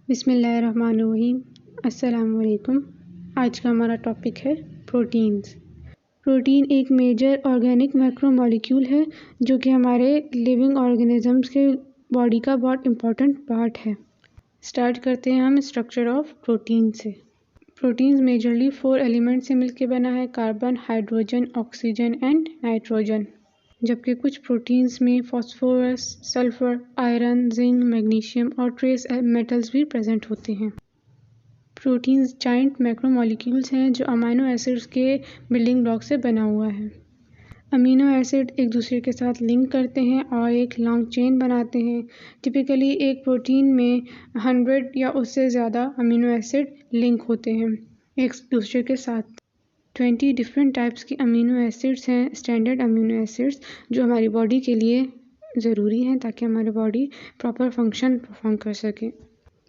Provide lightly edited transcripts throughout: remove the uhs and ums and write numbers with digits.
बिस्मिल्लाहिर्रहमानिर्रहीम। अस्सलाम वालेकुम। आज का हमारा टॉपिक है प्रोटीन्स। प्रोटीन एक मेजर ऑर्गेनिक मैक्रोमोलिक्यूल है जो कि हमारे लिविंग ऑर्गेनिजम्स के बॉडी का बहुत इम्पोर्टेंट पार्ट है। स्टार्ट करते हैं हम स्ट्रक्चर ऑफ प्रोटीन से। प्रोटीन्स मेजरली 4 एलिमेंट से मिलकर बना है, carbon, hydrogen, oxygen and nitrogen. जबकि कुछ प्रोटीन्स में phosphorus, sulphur, iron, zinc, magnesium और ट्रेस मेटल्स भी प्रेजेंट होते हैं। प्रोटीन्स जाइंट मैक्रोमोलिक्यूल्स हैं जो अमीनो एसिड्स के बिल्डिंग ब्लॉक से बना हुआ है। अमीनो एसिड एक दूसरे के साथ लिंक करते हैं और एक लॉन्ग चेन बनाते हैं। टिपिकली एक प्रोटीन में 100 या उससे ज़्यादा अमीनो एसिड लिंक होते हैं एक दूसरे के साथ। 20 डिफरेंट टाइप्स की अमीनो एसिड्स हैं, स्टैंडर्ड अमीनो एसिड्स, जो हमारी बॉडी के लिए ज़रूरी हैं ताकि हमारी बॉडी प्रॉपर फंक्शन परफॉर्म कर सके।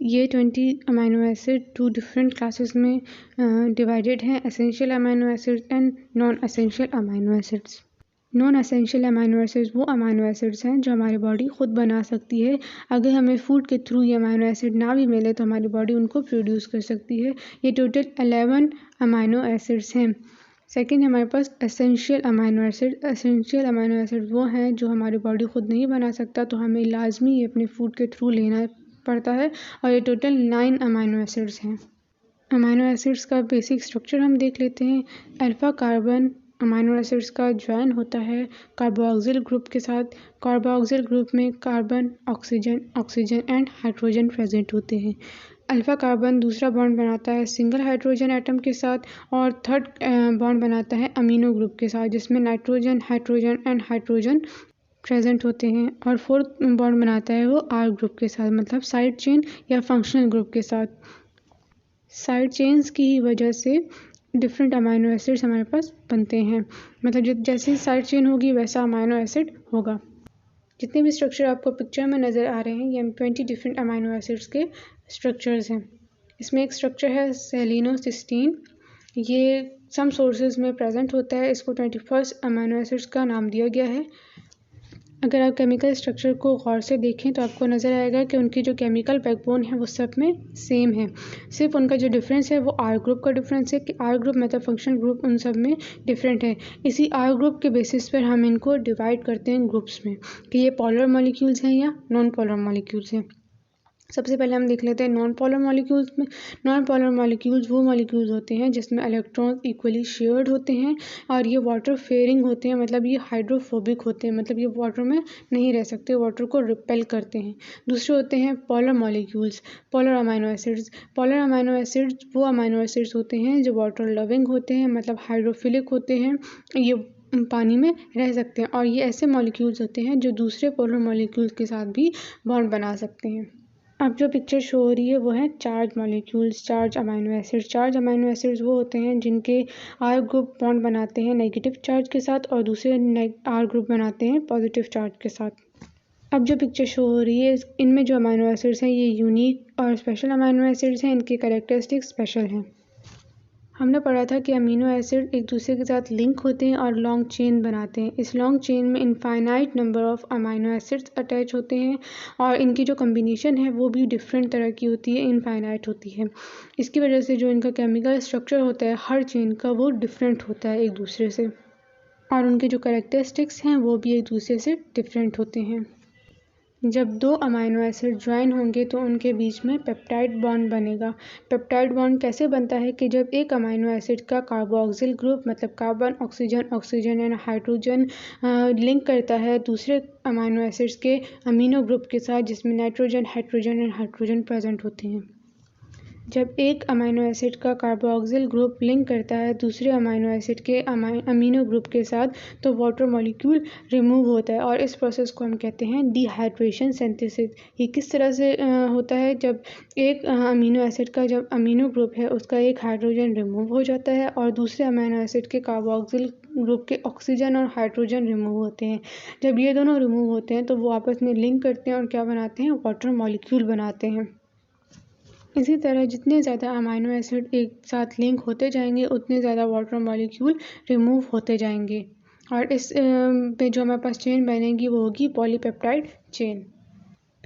ये 20 अमीनो एसिड 2 डिफरेंट क्लासेस में डिवाइडेड हैं, essential amino acids and non essential amino acids. Non essential amino acids वो अमीनो एसिड्स हैं जो हमारी बॉडी खुद बना सकती है। अगर हमें फूड के थ्रू ये अमीनो एसिड ना भी मिले तो हमारी बॉडी उनको प्रोड्यूस कर सकती है। ये टोटल 11 अमीनो एसिड्स हैं। सेकंड हमारे पास essential amino acid. Essential amino acid वो हैं जो हमारी बॉडी खुद नहीं बना सकता, तो हमें लाजमी ये अपने फूड के थ्रू लेना पड़ता है, और ये टोटल 9 अमीनो एसिड्स हैं। अमीनो एसिड्स का बेसिक स्ट्रक्चर हम देख लेते हैं। अल्फ़ा कार्बन अमीनो एसिड्स का ज्वाइन होता है कार्बोक्सिल ग्रुप के साथ। कार्बोक्सिल ग्रुप में carbon, oxygen, oxygen and hydrogen present होते हैं। अल्फ़ा कार्बन दूसरा बॉन्ड बनाता है सिंगल हाइड्रोजन एटम के साथ, और थर्ड बॉन्ड बनाता है अमीनो ग्रुप के साथ जिसमें nitrogen, hydrogen and hydrogen present होते हैं। और फोर्थ बॉन्ड बनाता है वो आर ग्रुप के साथ, मतलब साइड चेन या फंक्शनल ग्रुप के साथ। साइड चेन्स की ही वजह से डिफरेंट अमीनो एसिड्स हमारे पास बनते हैं, मतलब जैसे साइड चेन होगी वैसा अमीनो एसिड होगा। जितने भी स्ट्रक्चर आपको पिक्चर में नज़र आ रहे हैं ये 20 डिफरेंट अमीनो एसिड्स के स्ट्रक्चर्स हैं। इसमें एक स्ट्रक्चर है सेलिनोसिस्टीन। ये सम सोर्सेज में प्रेजेंट होता है। इसको 21 अमीनो एसिड्स का नाम दिया गया है। अगर आप केमिकल स्ट्रक्चर को गौर से देखें तो आपको नज़र आएगा कि उनकी जो केमिकल बैकबोन है वो सब में सेम है। सिर्फ उनका जो डिफरेंस है वो आर ग्रुप का डिफरेंस है कि आर ग्रुप मतलब फंक्शनल ग्रुप उन सब में डिफरेंट है। इसी आर ग्रुप के बेसिस पर हम इनको डिवाइड करते हैं ग्रुप्स में कि ये पोलर मॉलिक्यूल्स हैं या नॉन पोलर मॉलिक्यूल्स हैं। सबसे पहले हम देख लेते हैं नॉन पोलर मॉलिक्यूल्स में। नॉन पोलर मॉलिक्यूल्स वो मॉलिक्यूल्स होते हैं जिसमें इलेक्ट्रॉन्स इक्वली शेयर्ड होते हैं और ये वाटर फेयरिंग होते हैं, मतलब ये हाइड्रोफोबिक होते हैं, मतलब ये वाटर में नहीं रह सकते, वाटर को रिपेल करते हैं। दूसरे होते हैं polar molecules, polar amino acids. Polar amino acids वो अमीनो एसिड्स होते हैं जो वाटर लविंग होते हैं, मतलब हाइड्रोफिलिक होते हैं, ये पानी में रह सकते हैं, और ये ऐसे मॉलिक्यूल्स होते हैं जो दूसरे पोलर मॉलिक्यूल्स के साथ भी बॉन्ड बना सकते हैं। अब जो पिक्चर शो हो रही है वो है charge molecules, charge amino acids. Charge amino acids वो होते हैं जिनके आर ग्रुप बॉन्ड बनाते हैं नेगेटिव चार्ज के साथ और दूसरे आर ग्रुप बनाते हैं पॉजिटिव चार्ज के साथ। अब जो पिक्चर शो हो रही है इनमें जो अमीनो एसिड्स हैं ये यूनिक और स्पेशल अमीनो एसिड्स हैं, इनके कैरेक्टरिस्टिक्स स्पेशल हैं। हमने पढ़ा था कि अमीनो एसिड एक दूसरे के साथ लिंक होते हैं और लॉन्ग चेन बनाते हैं। इस लॉन्ग चेन में infinite number of amino acids attach होते हैं और इनकी जो कम्बिनेशन है वो भी डिफरेंट तरह की होती है, इनफाइनाइट होती है। इसकी वजह से जो इनका केमिकल स्ट्रक्चर होता है हर चेन का वो डिफरेंट होता है एक दूसरे से, और उनके जो कैरेक्टरिस्टिक्स हैं वो भी एक दूसरे से डिफरेंट होते हैं। जब 2 अमीनो एसिड ज्वाइन होंगे तो उनके बीच में पेप्टाइड बॉन्ड बनेगा। पेप्टाइड बॉन्ड कैसे बनता है कि जब एक अमीनो एसिड का कार्बोक्सिल ग्रुप मतलब carbon, oxygen, oxygen and hydrogen link करता है दूसरे अमीनो एसिड्स के अमीनो ग्रुप के साथ जिसमें nitrogen, hydrogen and hydrogen present होते हैं। जब एक अमीनो एसिड का कार्बोक्सिल ग्रुप लिंक करता है दूसरे अमीनो एसिड के अमीनो ग्रुप के साथ तो वाटर मॉलिक्यूल रिमूव होता है, और इस प्रोसेस को हम कहते हैं डिहाइड्रेशन सिंथेसिस। ये किस तरह से होता है? जब एक अमीनो एसिड का जब अमीनो ग्रुप है उसका एक हाइड्रोजन रिमूव हो जाता है और दूसरे अमीनो एसिड के कार्बोक्सिल ग्रुप के ऑक्सीजन और हाइड्रोजन रिमूव होते हैं। जब ये दोनों रिमूव होते हैं तो वो आपस में लिंक करते हैं और क्या बनाते हैं? वाटर मॉलिक्यूल बनाते हैं। इसी तरह जितने ज़्यादा अमीनो एसिड एक साथ लिंक होते जाएंगे उतने ज़्यादा वाटर मॉलिक्यूल रिमूव होते जाएंगे, और इस पे जो हमारे पास चेन बनेगी वो होगी पॉलीपेप्टाइड चेन।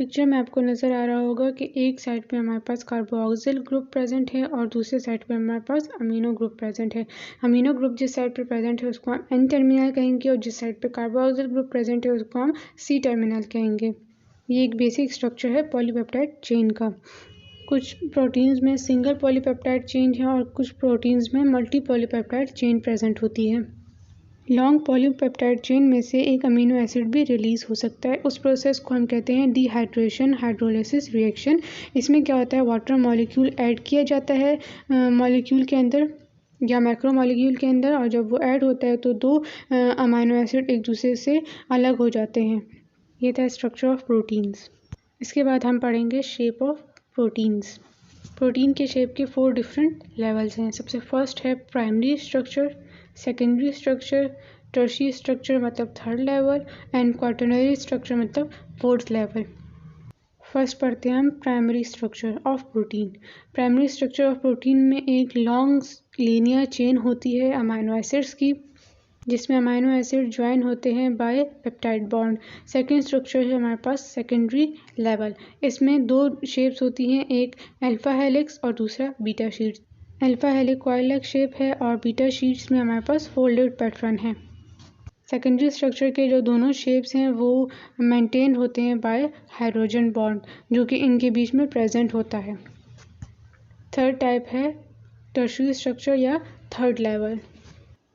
पिक्चर में आपको नज़र आ रहा होगा कि एक साइड पे हमारे पास कार्बोक्सिल ग्रुप प्रेजेंट है और दूसरे साइड पे हमारे पास अमीनो ग्रुप प्रेजेंट है। अमीनो ग्रुप जिस साइड पे प्रेजेंट है उसको हम एन टर्मिनल कहेंगे और जिस साइड पे कार्बोक्सिल ग्रुप प्रेजेंट है उसको हम सी टर्मिनल कहेंगे। ये एक बेसिक स्ट्रक्चर है पॉलीपेप्टाइड चेन का। कुछ प्रोटीन्स में सिंगल पॉलीपेप्टाइड चेन है और कुछ प्रोटीन्स में मल्टी पॉलीपेप्टाइड चेन प्रेजेंट होती है। लॉन्ग पॉलीपेप्टाइड चेन में से एक अमीनो एसिड भी रिलीज़ हो सकता है। उस प्रोसेस को हम कहते हैं डिहाइड्रेशन हाइड्रोलिसिस रिएक्शन। इसमें क्या होता है, वाटर मॉलिक्यूल ऐड किया जाता है मॉलिक्यूल के अंदर या मैक्रो मॉलिक्यूल के अंदर, और जब वो ऐड होता है तो दो अमीनो एसिड एक दूसरे से अलग हो जाते हैं। ये था स्ट्रक्चर ऑफ प्रोटीन्स। इसके बाद हम पढ़ेंगे शेप ऑफ प्रोटीन्स। प्रोटीन के शेप के 4 डिफरेंट लेवल्स हैं। सबसे फर्स्ट है primary structure, secondary structure, tertiary structure मतलब 3rd level and quaternary structure मतलब 4th लेवल। फर्स्ट पढ़ते हैं हम primary structure of protein. Primary structure of protein में एक लॉन्ग लीनियर चेन होती है अमीनो एसिड्स की, जिसमें अमीनो एसिड ज्वाइन होते हैं bye peptide bond. Second structure है हमारे पास सेकेंडरी लेवल। इसमें 2 शेप्स होती हैं, एक अल्फा हेलिक्स और दूसरा beta sheets. Alpha helix coil like shape है और बीटा शीट्स में हमारे पास फोल्डेड पैटर्न है। सेकेंडरी स्ट्रक्चर के जो दोनों शेप्स हैं वो मेंटेन होते हैं बाय हाइड्रोजन बॉन्ड, जो कि इनके बीच में प्रेजेंट होता है। थर्ड टाइप है टर्शियरी स्ट्रक्चर या 3rd लेवल।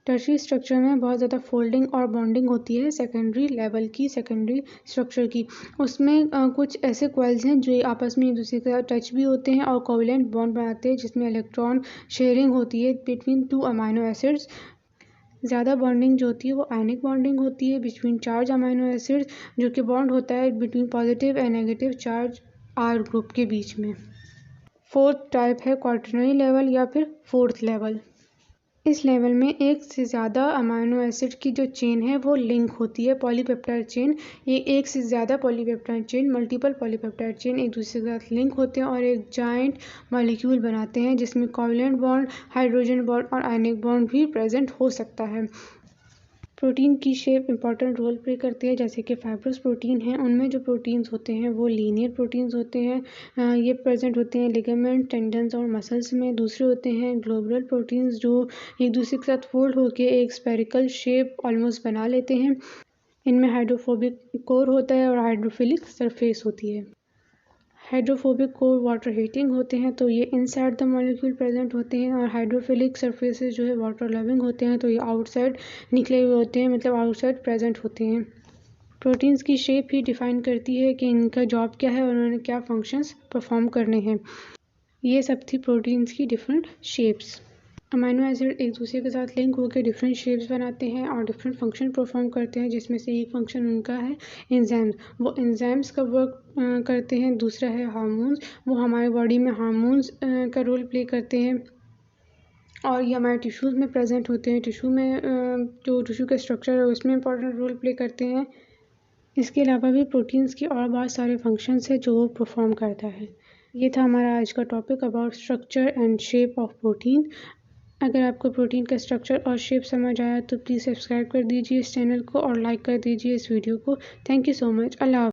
टर्शियरी स्ट्रक्चर में बहुत ज़्यादा फोल्डिंग और बॉन्डिंग होती है सेकेंडरी लेवल की, सेकेंडरी स्ट्रक्चर की। उसमें कुछ ऐसे कॉइल्स हैं जो आपस में एक दूसरे के साथ टच भी होते हैं और कोवलेंट बॉन्ड बनाते हैं, जिसमें इलेक्ट्रॉन शेयरिंग होती है बिटवीन 2 अमीनो एसिड्स। ज़्यादा बॉन्डिंग जो होती है वो आयनिक बॉन्डिंग होती है बिटवीन चार्ज अमीनो एसिड्स, जो कि बॉन्ड होता है between positive and negative charge or group के बीच में। 4th टाइप है क्वाटरनरी लेवल या फिर 4th लेवल। इस लेवल में एक से ज़्यादा अमीनो एसिड की जो चेन है वो लिंक होती है, पॉलीपेप्टाइड चेन। ये एक से ज़्यादा polypeptide chain, multiple polypeptide chain एक दूसरे के साथ लिंक होते हैं और एक जाइंट मॉलिक्यूल बनाते हैं, जिसमें कोवलेंट बॉन्ड, हाइड्रोजन बॉन्ड और आयनिक बॉन्ड भी प्रेजेंट हो सकता है। प्रोटीन की शेप इंपॉर्टेंट रोल प्ले करती है, जैसे कि फाइब्रस प्रोटीन हैं उनमें जो प्रोटीन्स होते हैं वो लीनियर प्रोटीन्स होते हैं। ये प्रेजेंट होते हैं लिगामेंट, टेंडन्स और मसल्स में। दूसरे होते हैं ग्लोबुलर प्रोटीन्स, जो एक दूसरे के साथ फोल्ड होकर एक स्फेरिकल शेप ऑलमोस्ट बना लेते हैं। इनमें हाइड्रोफोबिक कोर होता है और हाइड्रोफिलिक सरफेस होती है। हाइड्रोफोबिक कोर वाटर हीटिंग होते हैं, तो ये इनसाइड द मॉलिक्यूल प्रेजेंट होते हैं, और हाइड्रोफिलिक सरफेसेस जो है वाटर लविंग होते हैं, तो ये आउटसाइड निकले हुए होते हैं, मतलब आउटसाइड प्रेजेंट होते हैं। प्रोटीन्स की शेप ही डिफाइन करती है कि इनका जॉब क्या है और उन्होंने क्या फंक्शंस परफॉर्म करने हैं। ये सब थी प्रोटीन्स की डिफरेंट शेप्स। अमीनो एसिड एक दूसरे के साथ लिंक होकर डिफरेंट शेप्स बनाते हैं और डिफरेंट फंक्शन परफॉर्म करते हैं, जिसमें से एक फंक्शन उनका है एंजाइम्स। वो एंजाइम्स का वर्क करते हैं। दूसरा है हार्मोन्स, वो हमारे बॉडी में हार्मोन्स का रोल प्ले करते हैं और ये हमारे टिश्यूज़ में प्रेजेंट होते हैं। टिश्यू में जो टिश्यू का स्ट्रक्चर है उसमें इंपॉर्टेंट रोल प्ले करते हैं। इसके अलावा भी प्रोटीन्स की और बहुत सारे फंक्शंस है जो वो परफॉर्म करता है। ये था हमारा आज का topic about structure and shape of protein. अगर आपको प्रोटीन का स्ट्रक्चर और शेप समझ आया तो प्लीज़ सब्सक्राइब कर दीजिए इस चैनल को और लाइक कर दीजिए इस वीडियो को। Thank you so much. अल्लाह हाफ़िज़।